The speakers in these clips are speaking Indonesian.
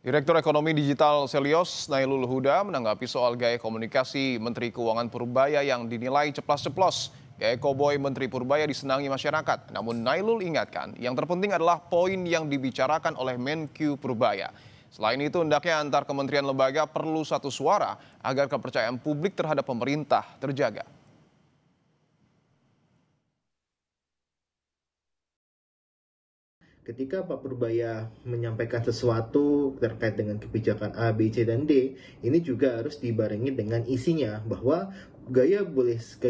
Direktur Ekonomi Digital Selyos Nailul Huda menanggapi soal gaya komunikasi Menteri Keuangan Purbaya yang dinilai ceplas-ceplos. Gaya koboi Menteri Purbaya disenangi masyarakat. Namun Nailul ingatkan, yang terpenting adalah poin yang dibicarakan oleh Menq Purbaya. Selain itu, hendaknya antar kementerian lembaga perlu satu suara agar kepercayaan publik terhadap pemerintah terjaga. Ketika Pak Purbaya menyampaikan sesuatu terkait dengan kebijakan A, B, C, dan D, ini juga harus dibarengi dengan isinya, bahwa gaya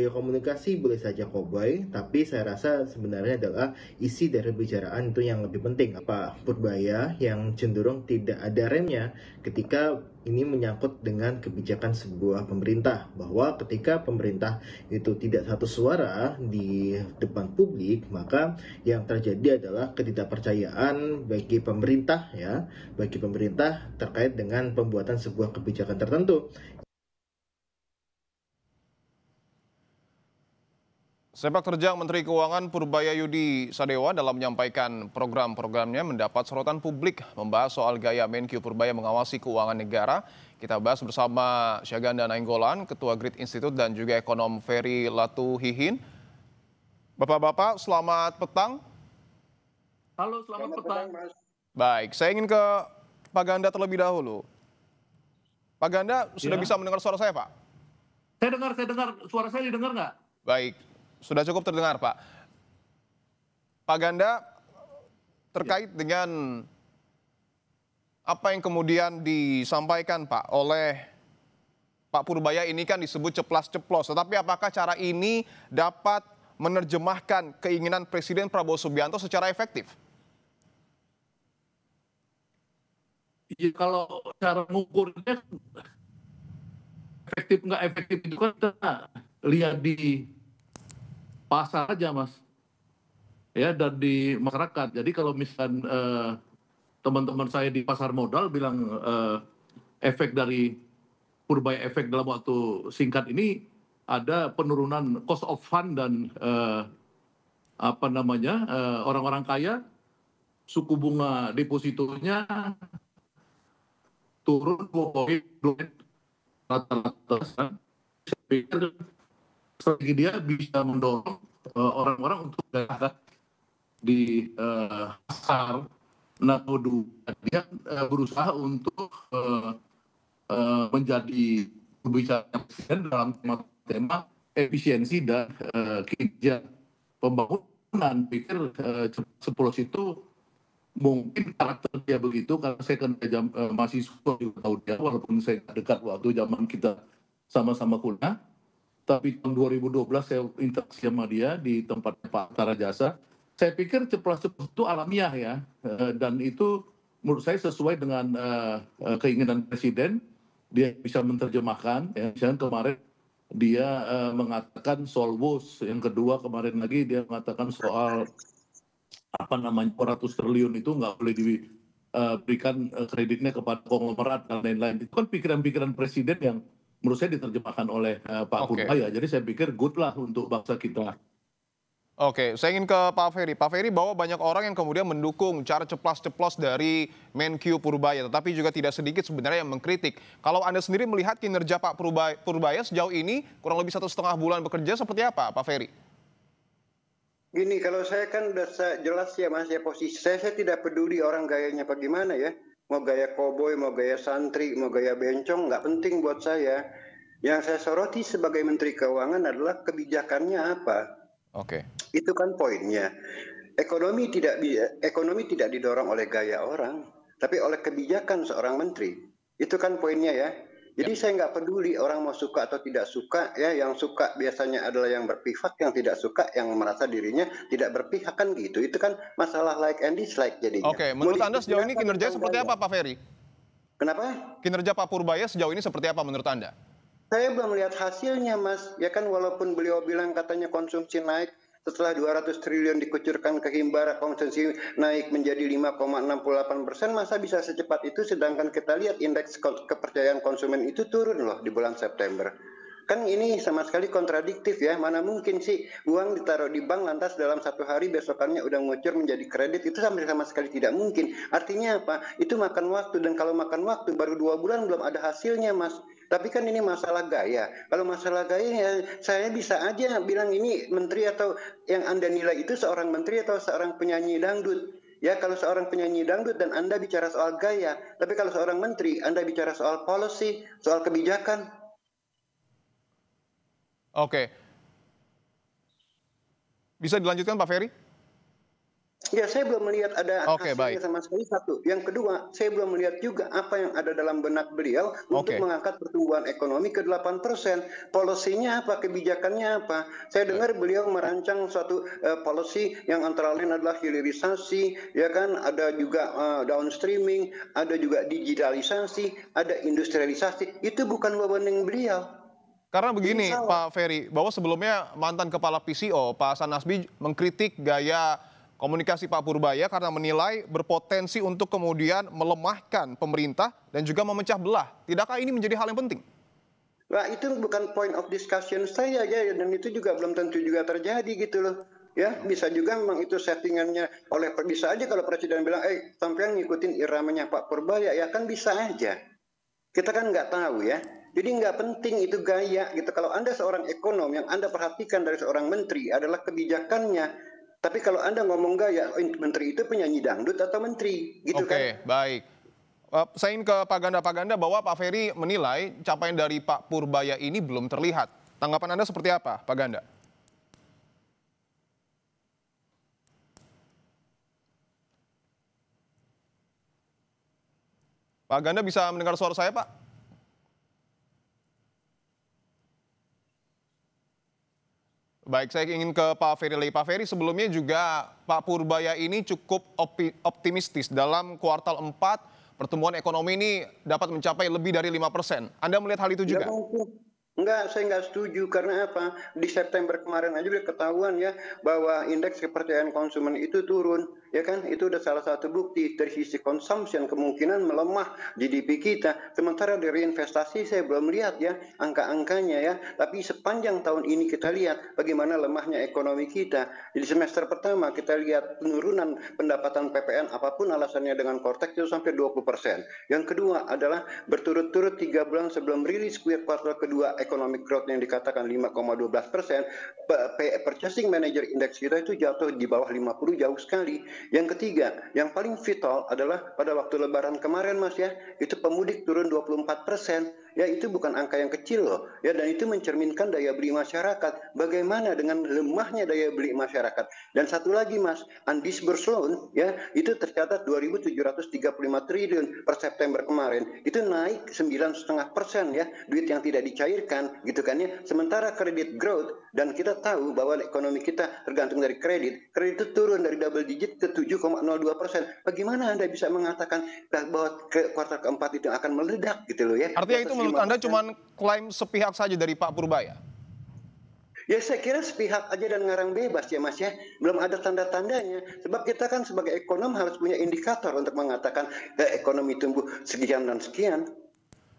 komunikasi boleh saja koboi, tapi saya rasa sebenarnya adalah isi dari pembicaraan itu yang lebih penting. Pak Purbaya yang cenderung tidak ada remnya ketika ini menyangkut dengan kebijakan sebuah pemerintah, bahwa ketika pemerintah itu tidak satu suara di depan publik, maka yang terjadi adalah ketidakpercayaan bagi pemerintah terkait dengan pembuatan sebuah kebijakan tertentu. Sepak terjang Menteri Keuangan Purbaya Yudi Sadewa dalam menyampaikan program-programnya mendapat sorotan publik membahas soal gaya Menq Purbaya mengawasi keuangan negara. Kita bahas bersama Syaganda Nainggolan, Ketua Grid Institute dan juga ekonom Ferry Latuhihin. Bapak-bapak, selamat petang. Halo, selamat petang. Mas. Baik, saya ingin ke Pak Ganda terlebih dahulu. Pak Ganda, sudah Ya. bisa mendengar suara saya, Pak? Saya dengar. Suara saya didengar nggak? Baik, sudah cukup terdengar, Pak. Pak Ganda, terkait dengan apa yang kemudian disampaikan, Pak, oleh Pak Purbaya ini kan disebut ceplas-ceplos. Tetapi apakah cara ini dapat menerjemahkan keinginan Presiden Prabowo Subianto secara efektif? Ya, kalau cara mengukurnya efektif nggak efektif itu kan kita lihat di pasar aja, Mas. Ya, dan di masyarakat. Jadi kalau misalkan teman-teman saya di pasar modal bilang efek dari Purbaya efek dalam waktu singkat ini ada penurunan cost of fund dan orang-orang kaya suku bunga depositonya turun 2 poin rata-rata. Saya pikir strategi dia bisa mendorong orang-orang untuk bergerak di pasar. Nah, dia berusaha untuk menjadi pembicara presiden dalam tema efisiensi dan kinerja pembangunan. Pikir ceplos itu mungkin karakter dia begitu, karena saya kan mahasiswa juga tahu dia, walaupun saya dekat waktu zaman kita sama-sama kuliah. Tapi tahun 2012 saya interaksi sama dia di tempat Pak Tarajasa. Saya pikir ceplos-ceplos itu alamiah ya, dan itu menurut saya sesuai dengan keinginan Presiden. Dia bisa menerjemahkan, ya. Misalnya kemarin dia mengatakan soal WOS, yang kedua kemarin lagi dia mengatakan soal 400 triliun itu nggak boleh diberikan kreditnya kepada konglomerat dan lain-lain. Itu kan pikiran-pikiran Presiden yang menurut saya diterjemahkan oleh Pak Purbaya. Jadi saya pikir good lah untuk bangsa kita. Oke, saya ingin ke Pak Ferry. Pak Ferry, bahwa banyak orang yang kemudian mendukung cara ceplas-ceplos dari Menq Purbaya, tetapi juga tidak sedikit sebenarnya yang mengkritik. Kalau Anda sendiri melihat kinerja Pak Purbaya sejauh ini kurang lebih 1,5 bulan bekerja seperti apa, Pak Ferry? Gini, kalau saya kan udah jelas ya Mas ya, posisi saya tidak peduli orang gayanya bagaimana ya. Mau gaya koboi, mau gaya santri, mau gaya bencong, nggak penting buat saya. Yang saya soroti sebagai Menteri Keuangan adalah kebijakannya apa. Oke. Itu kan poinnya. Ekonomi tidak didorong oleh gaya orang, tapi oleh kebijakan seorang menteri. Itu kan poinnya ya. Jadi saya nggak peduli orang mau suka atau tidak suka ya. Yang suka biasanya adalah yang berpihak, yang tidak suka yang merasa dirinya tidak berpihak, kan gitu. Itu kan masalah like and dislike jadinya. Oke, menurut Anda sejauh ini kinerjanya seperti apa, Pak Ferry? Kenapa? Kinerja Pak Purbaya sejauh ini seperti apa menurut Anda? Saya belum lihat hasilnya, Mas. Ya kan, walaupun beliau bilang katanya konsumsi naik, setelah 200 triliun dikucurkan ke himbara, konsumsi naik menjadi 5,68%, masa bisa secepat itu, sedangkan kita lihat indeks kepercayaan konsumen itu turun loh di bulan September. Kan ini sama sekali kontradiktif ya. Mana mungkin sih uang ditaruh di bank lantas dalam 1 hari besokannya udah ngucur menjadi kredit, itu sama sekali tidak mungkin. Artinya apa? Itu makan waktu, dan kalau makan waktu baru 2 bulan belum ada hasilnya, Mas. Tapi kan ini masalah gaya. Kalau masalah gaya ya saya bisa aja bilang ini menteri atau yang Anda nilai itu seorang menteri atau seorang penyanyi dangdut. Ya, kalau seorang penyanyi dangdut dan Anda bicara soal gaya, tapi kalau seorang menteri Anda bicara soal policy, soal kebijakan. Oke, bisa dilanjutkan Pak Ferry? Ya, saya belum melihat ada Oke, hasilnya baik. sama sekali, satu. Yang kedua, saya belum melihat juga apa yang ada dalam benak beliau untuk Oke. mengangkat pertumbuhan ekonomi ke 8%. Polisinya apa, kebijakannya apa. Saya dengar beliau merancang suatu policy yang antara lain adalah hilirisasi, ya kan, ada juga downstreaming, ada juga digitalisasi, ada industrialisasi. Itu bukan wewenang beliau. Karena Jadi begini salah. Pak Ferry, bahwa sebelumnya mantan Kepala PCO Pak Hasan Nasbi mengkritik gaya komunikasi Pak Purbaya karena menilai berpotensi untuk kemudian melemahkan pemerintah dan juga memecah belah. Tidakkah ini menjadi hal yang penting? Nah, itu bukan point of discussion saya ya, dan itu juga belum tentu juga terjadi gitu loh. Ya, bisa juga memang itu settingannya bisa aja kalau presiden bilang, sampean ngikutin iramanya Pak Purbaya, ya kan bisa aja. Kita kan nggak tahu ya. Jadi nggak penting itu gaya gitu. Kalau Anda seorang ekonom, yang Anda perhatikan dari seorang menteri adalah kebijakannya. Tapi kalau Anda ngomong gaya, menteri itu penyanyi dangdut atau menteri, gitu kan? Oke, baik. Saya ingin ke Pak Ganda. Pak Ganda, bahwa Pak Ferry menilai capaian dari Pak Purbaya ini belum terlihat. Tanggapan Anda seperti apa, Pak Ganda? Pak Ganda bisa mendengar suara saya, Pak? Baik, saya ingin ke Pak Ferry lagi. Pak Ferry, sebelumnya juga Pak Purbaya ini cukup optimistis dalam kuartal 4 pertumbuhan ekonomi ini dapat mencapai lebih dari 5%. Anda melihat hal itu Nggak juga? mungkin. Enggak, saya nggak setuju. Karena apa? Di September kemarin aja udah ketahuan ya bahwa indeks kepercayaan konsumen itu turun. Ya kan? Itu udah salah satu bukti dari sisi consumption kemungkinan melemah GDP kita. Sementara dari investasi saya belum lihat ya angka-angkanya ya. Tapi sepanjang tahun ini kita lihat bagaimana lemahnya ekonomi kita. Di semester pertama kita lihat penurunan pendapatan PPN apapun alasannya dengan Kortex itu sampai 20%. Yang kedua adalah berturut-turut 3 bulan sebelum rilis kuartal kedua economic growth yang dikatakan 5,12%, purchasing manager index kita itu jatuh di bawah 50, jauh sekali. Yang ketiga, yang paling vital adalah pada waktu lebaran kemarin Mas ya, itu pemudik turun 24%. Ya, itu bukan angka yang kecil loh. Ya, dan itu mencerminkan daya beli masyarakat. Bagaimana dengan lemahnya daya beli masyarakat? Dan satu lagi Mas, undisbursed loan ya, itu tercatat 2.735 triliun per September kemarin. Itu naik 9,5% ya, duit yang tidak dicairkan gitu kan ya. Sementara kredit growth, dan kita tahu bahwa ekonomi kita tergantung dari kredit itu turun dari double digit ke 7,02%. Bagaimana Anda bisa mengatakan bahwa kuartal keempat itu akan meledak gitu loh ya? Artinya itu menurut Anda cuma klaim sepihak saja dari Pak Purbaya? Ya, saya kira sepihak aja dan ngarang bebas ya Mas ya. Belum ada tanda-tandanya. Sebab kita kan sebagai ekonom harus punya indikator untuk mengatakan ekonomi tumbuh sekian dan sekian.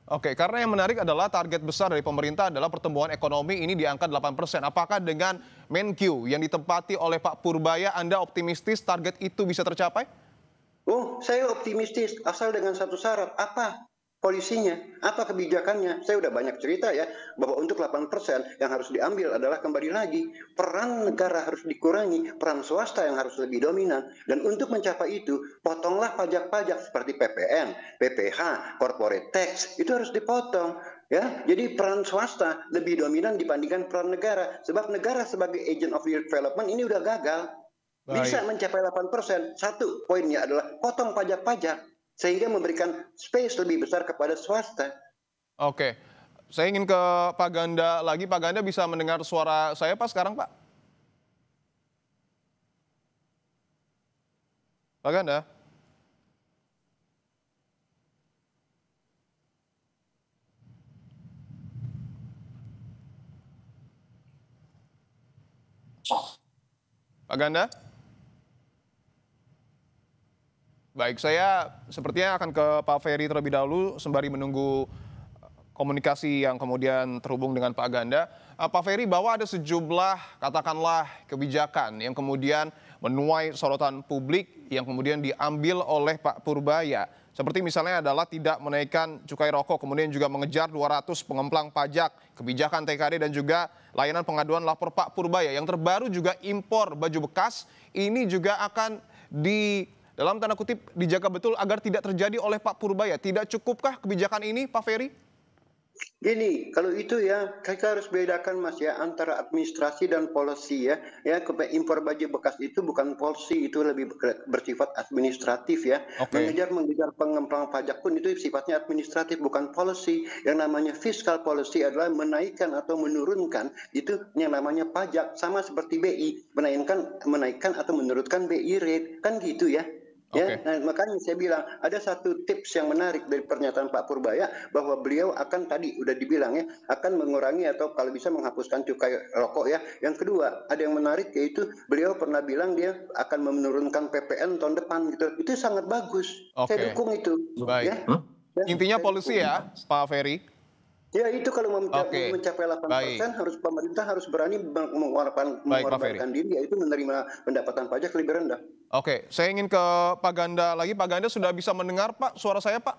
Oke, karena yang menarik adalah target besar dari pemerintah adalah pertumbuhan ekonomi ini di angka 8%. Apakah dengan Menkyu yang ditempati oleh Pak Purbaya, Anda optimistis target itu bisa tercapai? Oh, saya optimistis asal dengan satu syarat. Apa polisinya? Apa kebijakannya? Saya udah banyak cerita ya bahwa untuk 8% yang harus diambil adalah kembali lagi peran negara harus dikurangi, peran swasta yang harus lebih dominan. Dan untuk mencapai itu, potonglah pajak-pajak seperti PPN, PPH, corporate tax, itu harus dipotong. Ya, jadi peran swasta lebih dominan dibandingkan peran negara. Sebab negara sebagai agent of development ini udah gagal. Bisa Baik. mencapai 8%. Satu poinnya adalah potong pajak-pajak sehingga memberikan space lebih besar kepada swasta. Oke, saya ingin ke Pak Ganda lagi. Pak Ganda bisa mendengar suara saya Pak sekarang Pak? Pak Ganda? Pak Ganda? Baik, saya sepertinya akan ke Pak Ferry terlebih dahulu sembari menunggu komunikasi yang kemudian terhubung dengan Pak Ganda. Pak Ferry, bahwa ada sejumlah katakanlah kebijakan yang kemudian menuai sorotan publik yang kemudian diambil oleh Pak Purbaya. Seperti misalnya adalah tidak menaikkan cukai rokok, kemudian juga mengejar 200 pengemplang pajak, kebijakan TKD dan juga layanan pengaduan lapor Pak Purbaya. Yang terbaru juga impor baju bekas, ini juga akan dalam tanda kutip dijaga betul agar tidak terjadi oleh Pak Purbaya. Tidak cukupkah kebijakan ini, Pak Ferry? Gini, kalau itu ya kita harus bedakan Mas ya antara administrasi dan policy ya. Ya, impor baju bekas itu bukan policy, itu lebih bersifat administratif ya. Oke. Mengejar pengemplang pajak pun itu sifatnya administratif bukan policy. Yang namanya fiscal policy adalah menaikkan atau menurunkan itu yang namanya pajak, sama seperti BI, menaikkan atau menurunkan BI rate kan gitu ya. Ya, nah, makanya saya bilang ada satu tips yang menarik dari pernyataan Pak Purbaya bahwa beliau akan tadi udah dibilang ya akan mengurangi atau kalau bisa menghapuskan cukai rokok ya. Yang kedua ada yang menarik yaitu beliau pernah bilang dia akan menurunkan PPN tahun depan gitu. Itu sangat bagus. Saya dukung itu. Baik. Ya. Intinya polusi ya, Pak Ferry. Ya itu kalau mau mencapai 8% pemerintah harus berani mengorbankan diri yaitu menerima pendapatan pajak lebih rendah. Oke, saya ingin ke Pak Ganda lagi. Pak Ganda sudah bisa mendengar Pak suara saya Pak?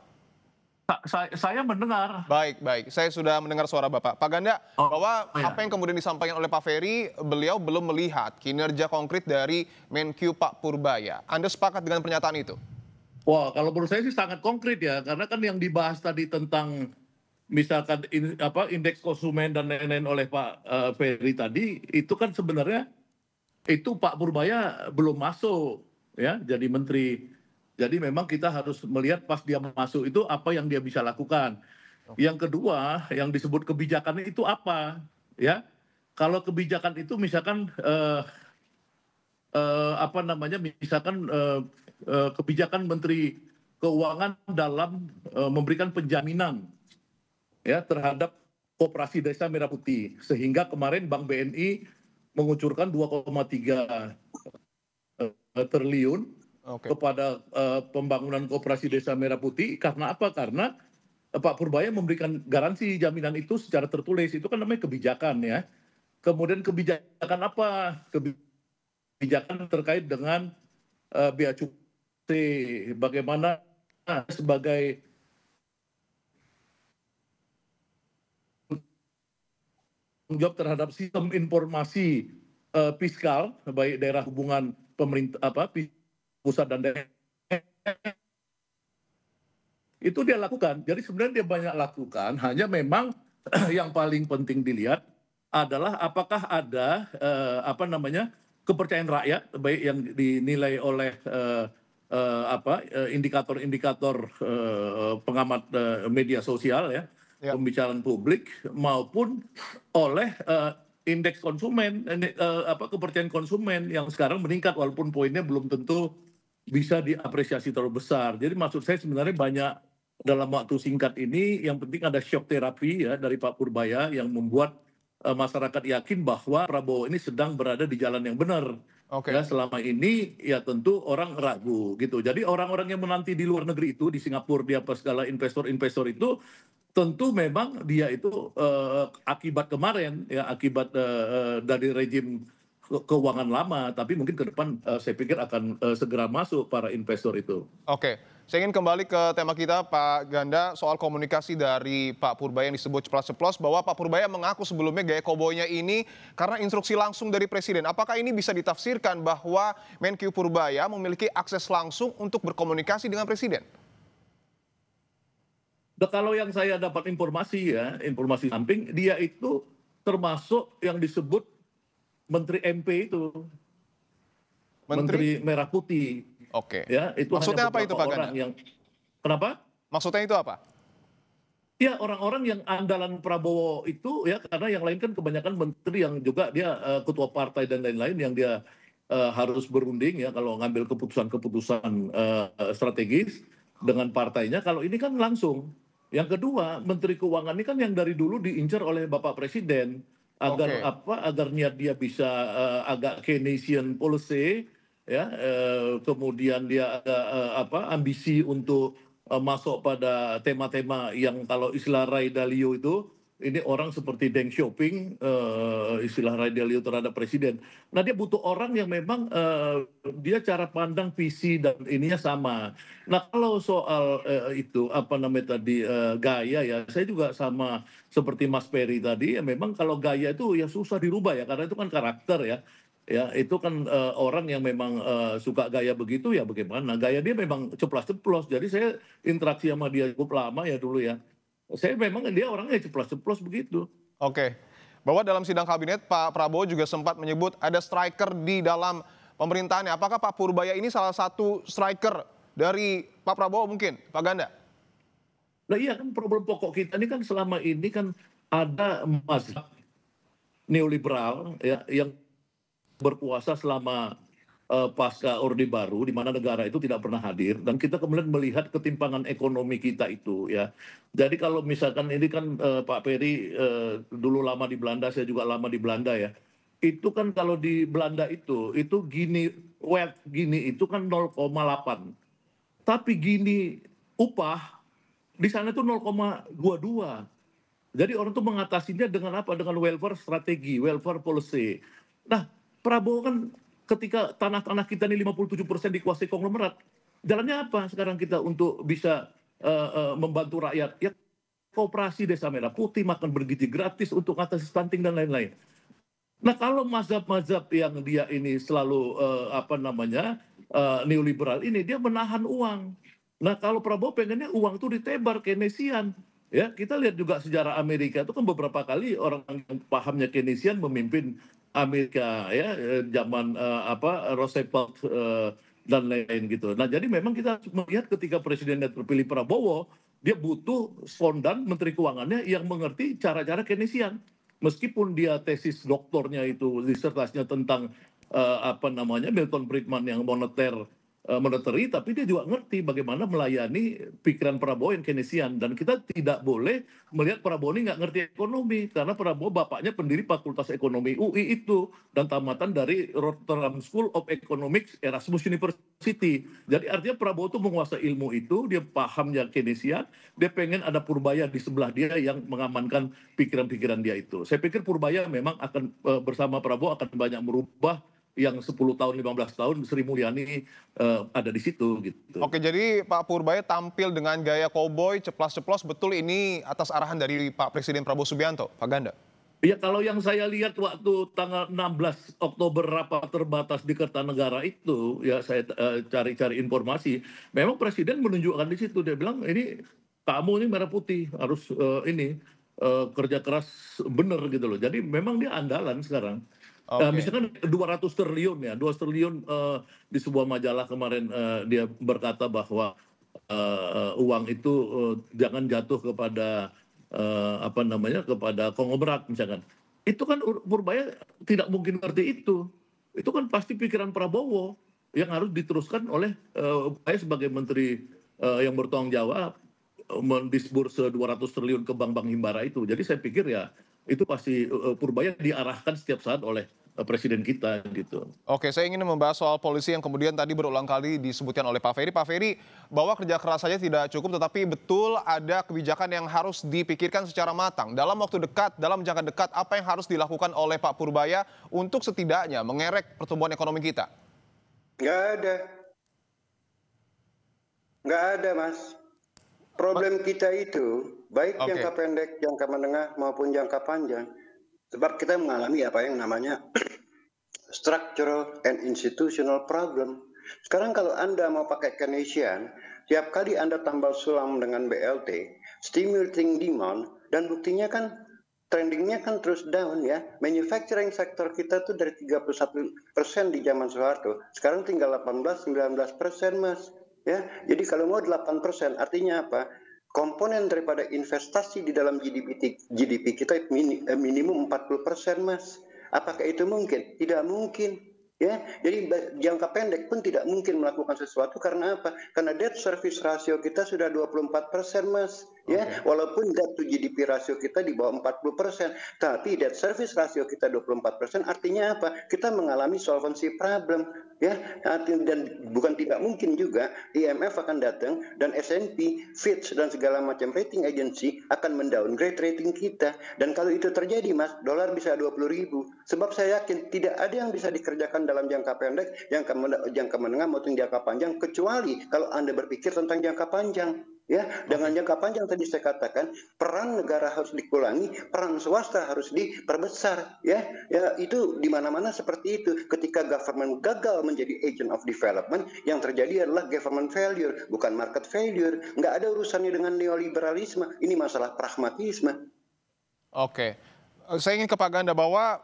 Saya mendengar. Baik. Saya sudah mendengar suara Bapak. Pak Ganda, bahwa apa yang kemudian disampaikan oleh Pak Ferry, beliau belum melihat kinerja konkret dari Menkyu Pak Purbaya. Anda sepakat dengan pernyataan itu? Wah, kalau menurut saya sih sangat konkret ya, karena kan yang dibahas tadi tentang misalkan indeks konsumen dan lain-lain oleh Pak Ferry tadi, itu kan sebenarnya itu Pak Purbaya belum masuk ya jadi menteri. Jadi memang kita harus melihat pas dia masuk itu apa yang dia bisa lakukan. Yang kedua, yang disebut kebijakan itu apa ya? Kalau kebijakan itu misalkan misalkan kebijakan Menteri Keuangan dalam memberikan penjaminan ya terhadap Koperasi Desa Merah Putih, sehingga kemarin Bank BNI mengucurkan 2,3 triliun kepada pembangunan Koperasi Desa Merah Putih. Karena apa? Karena Pak Purbaya memberikan garansi jaminan itu secara tertulis. Itu kan namanya kebijakan ya. Kemudian kebijakan apa? Kebijakan terkait dengan bea cukai, bagaimana sebagai menjawab terhadap sistem informasi fiskal baik daerah hubungan pemerintah pusat dan daerah itu dia lakukan. Jadi sebenarnya dia banyak lakukan, hanya memang yang paling penting dilihat adalah apakah ada kepercayaan rakyat baik yang dinilai oleh indikator-indikator pengamat media sosial ya. Pembicaraan publik maupun oleh indeks konsumen, kepercayaan konsumen yang sekarang meningkat walaupun poinnya belum tentu bisa diapresiasi terlalu besar. Jadi maksud saya sebenarnya banyak dalam waktu singkat ini yang penting ada shock terapi ya dari Pak Purbaya yang membuat masyarakat yakin bahwa Prabowo ini sedang berada di jalan yang benar. Ya, selama ini ya tentu orang ragu gitu. Jadi orang-orang yang menanti di luar negeri itu di Singapura di apa segala investor-investor itu tentu memang dia itu akibat kemarin ya akibat dari rejim keuangan lama, tapi mungkin ke depan saya pikir akan segera masuk para investor itu. Oke, saya ingin kembali ke tema kita Pak Ganda soal komunikasi dari Pak Purbaya yang disebut ceplas-ceplos bahwa Pak Purbaya mengaku sebelumnya gaya koboynya ini karena instruksi langsung dari Presiden. Apakah ini bisa ditafsirkan bahwa Menkyu Purbaya memiliki akses langsung untuk berkomunikasi dengan Presiden? Kalau yang saya dapat informasi informasi samping, dia itu termasuk yang disebut Menteri MP itu, Menteri Merah Putih. Oke. Ya, itu maksudnya apa itu Pak Ganda? Kenapa? Maksudnya itu apa? Ya orang-orang yang andalan Prabowo itu ya karena yang lain kan kebanyakan menteri yang juga dia ketua partai dan lain-lain yang dia harus berunding ya kalau ngambil keputusan-keputusan strategis dengan partainya. Kalau ini kan langsung. Yang kedua, Menteri Keuangan ini kan yang dari dulu diincar oleh Bapak Presiden agar niat dia bisa agak Keynesian policy ya, kemudian dia ada ambisi untuk masuk pada tema-tema yang kalau istilah Ray Dalio itu, ini orang seperti Deng Xiaoping, istilah Ray Dalio terhadap presiden. Nah, dia butuh orang yang memang dia cara pandang, visi dan ininya sama. Nah, kalau soal itu apa namanya tadi gaya ya, saya juga sama seperti Mas Peri tadi. Ya memang kalau gaya itu ya susah dirubah ya, karena itu kan karakter ya. Ya, itu kan orang yang memang suka gaya begitu ya bagaimana. Gaya dia memang ceplas-ceplos. Jadi saya interaksi sama dia cukup lama ya dulu ya. Saya memang dia orangnya ceplos-ceplos begitu. Oke. Bahwa dalam sidang kabinet Pak Prabowo juga sempat menyebut ada striker di dalam pemerintahannya. Apakah Pak Purbaya ini salah satu striker dari Pak Prabowo mungkin, Pak Ganda? Nah iya kan problem pokok kita ini kan selama ini kan ada mazhab neoliberal ya yang berkuasa selama pasca Orde Baru, di mana negara itu tidak pernah hadir, dan kita kemudian melihat ketimpangan ekonomi kita itu ya. Jadi kalau misalkan ini kan Pak Peri dulu lama di Belanda, saya juga lama di Belanda ya. Itu kan kalau di Belanda itu Gini wealth Gini itu kan 0,8. Tapi Gini upah di sana itu 0,22. Jadi orang tuh mengatasinya dengan apa? Dengan welfare strategi, welfare policy. Nah, Prabowo kan ketika tanah-tanah kita ini 57% dikuasai konglomerat, jalannya apa sekarang kita untuk bisa membantu rakyat? Ya koperasi Desa Merah Putih, makan bergizi gratis untuk atasi stunting dan lain-lain. Nah, kalau mazhab-mazhab yang dia ini selalu neoliberal ini, dia menahan uang. Nah, kalau Prabowo pengennya uang itu ditebar Keynesian. Ya, kita lihat juga sejarah Amerika itu kan beberapa kali orang yang pahamnya Keynesian memimpin Amerika ya zaman Roosevelt dan lain-lain gitu. Nah, jadi memang kita melihat ketika presidennya terpilih Prabowo, dia butuh spondan menteri keuangannya yang mengerti cara-cara Keynesian. Meskipun dia tesis doktornya itu disertasinya tentang Milton Friedman yang monetary, tapi dia juga ngerti bagaimana melayani pikiran Prabowo yang Keynesian. Dan kita tidak boleh melihat Prabowo ini nggak ngerti ekonomi, karena Prabowo bapaknya pendiri Fakultas Ekonomi UI itu, dan tamatan dari Rotterdam School of Economics Erasmus University. Jadi artinya Prabowo itu menguasai ilmu itu, dia pahamnya Keynesian, dia pengen ada Purbaya di sebelah dia yang mengamankan pikiran-pikiran dia itu. Saya pikir Purbaya memang akan bersama Prabowo akan banyak merubah yang 10 tahun, 15 tahun, Sri Mulyani ada di situ gitu. Oke, jadi Pak Purbaya tampil dengan gaya koboi, ceplas-ceplos, betul ini atas arahan dari Pak Presiden Prabowo Subianto, Pak Ganda? Ya kalau yang saya lihat waktu tanggal 16 Oktober rapat terbatas di Kertanegara itu, ya saya cari-cari informasi, memang Presiden menunjukkan di situ, dia bilang ini kamu ini Merah Putih harus kerja keras bener gitu loh. Jadi memang dia andalan sekarang. Misalkan 200 triliun ya, 2 triliun di sebuah majalah kemarin dia berkata bahwa uang itu jangan jatuh kepada kepada konglomerat misalkan. Itu kan Purbaya tidak mungkin ngerti itu. Itu kan pasti pikiran Prabowo yang harus diteruskan oleh saya sebagai menteri yang bertanggung jawab mendisburse 200 triliun ke bank-bank himbara itu. Jadi saya pikir ya itu pasti Purbaya diarahkan setiap saat oleh presiden kita gitu. Oke, saya ingin membahas soal polisi yang kemudian tadi berulang kali disebutkan oleh Pak Ferry. Pak Ferry, bahwa kerja keras saja tidak cukup, tetapi betul ada kebijakan yang harus dipikirkan secara matang. Dalam waktu dekat, dalam jangka dekat, apa yang harus dilakukan oleh Pak Purbaya untuk setidaknya mengerek pertumbuhan ekonomi kita? Nggak ada. Nggak ada, Mas. Problem kita itu, baik jangka pendek, jangka menengah, maupun jangka panjang. Sebab kita mengalami apa yang namanya structural and institutional problem. Sekarang kalau Anda mau pakai Keynesian, tiap kali Anda tambal sulam dengan BLT, stimulating demand, dan buktinya kan trendingnya kan terus down ya. Manufacturing sektor kita tuh dari 31% di zaman Soeharto, sekarang tinggal 18-19%, Mas. Ya, jadi kalau mau 8%, artinya apa? Komponen daripada investasi di dalam GDP kita minimum 40%, Mas. Apakah itu mungkin? Tidak mungkin. Ya, jadi jangka pendek pun tidak mungkin melakukan sesuatu karena apa? Karena debt service ratio kita sudah 24%, Mas. Ya, walaupun debt to GDP rasio kita di bawah 40%, tapi debt service rasio kita 24%, artinya apa? Kita mengalami solvency problem. Ya, dan bukan tidak mungkin juga IMF akan datang dan S&P, Fitch dan segala macam rating agency akan mendowngrade rating kita. Dan kalau itu terjadi, Mas, dolar bisa 20.000. Sebab saya yakin tidak ada yang bisa dikerjakan dalam jangka pendek, jangka menengah maupun jangka panjang, kecuali kalau Anda berpikir tentang jangka panjang. Ya, dengan jangka panjang tadi saya katakan peran negara harus dikurangi, peran swasta harus diperbesar. Ya, itu di mana-mana seperti itu. Ketika government gagal menjadi agent of development, yang terjadi adalah government failure, bukan market failure. Nggak ada urusannya dengan neoliberalisme. Ini masalah pragmatisme. Oke, saya ingin ke Pak Ganda bahwa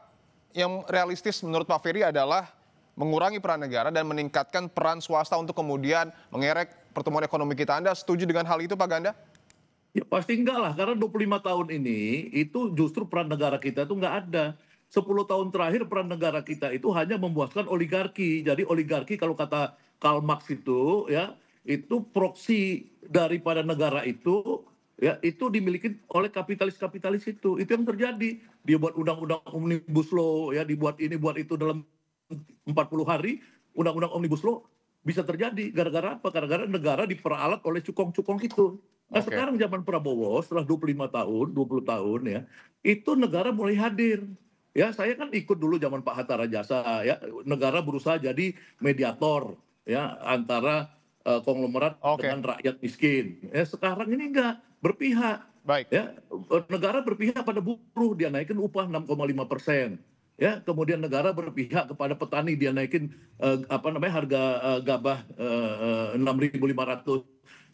yang realistis menurut Pak Ferry adalah mengurangi peran negara dan meningkatkan peran swasta untuk kemudian mengerek pertumbuhan ekonomi kita. Anda setuju dengan hal itu, Pak Ganda? Ya pasti enggak lah, karena 25 tahun ini itu justru peran negara kita itu enggak ada. 10 tahun terakhir peran negara kita itu hanya memuaskan oligarki. Jadi oligarki kalau kata Karl Marx itu ya, itu proksi daripada negara itu ya, itu dimiliki oleh kapitalis-kapitalis itu. Itu yang terjadi. Dia buat undang-undang Omnibus Law ya, dibuat ini buat itu dalam 40 hari, undang-undang Omnibus Law bisa terjadi gara-gara apa? Gara-gara negara diperalat oleh cukong-cukong itu. Nah sekarang zaman Prabowo setelah 25 tahun, 20 tahun ya, itu negara mulai hadir. Ya saya kan ikut dulu zaman Pak Hatta Rajasa ya, negara berusaha jadi mediator ya antara konglomerat dengan rakyat miskin. Ya sekarang ini enggak berpihak. Baik. Ya negara berpihak pada buruh, dia naikin upah 6,5%. Ya, kemudian negara berpihak kepada petani, dia naikin harga gabah 6.500.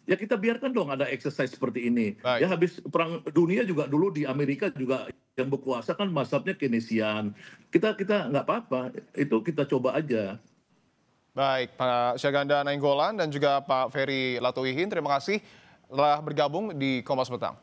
Ya kita biarkan dong ada exercise seperti ini. Baik. Ya habis perang dunia juga dulu di Amerika juga yang berkuasa kan mazhabnya Keynesian. Kita nggak apa-apa, itu kita coba aja. Baik, Pak Syahganda Nainggolan dan juga Pak Ferry Latuihin, terima kasih telah bergabung di Kompas Petang.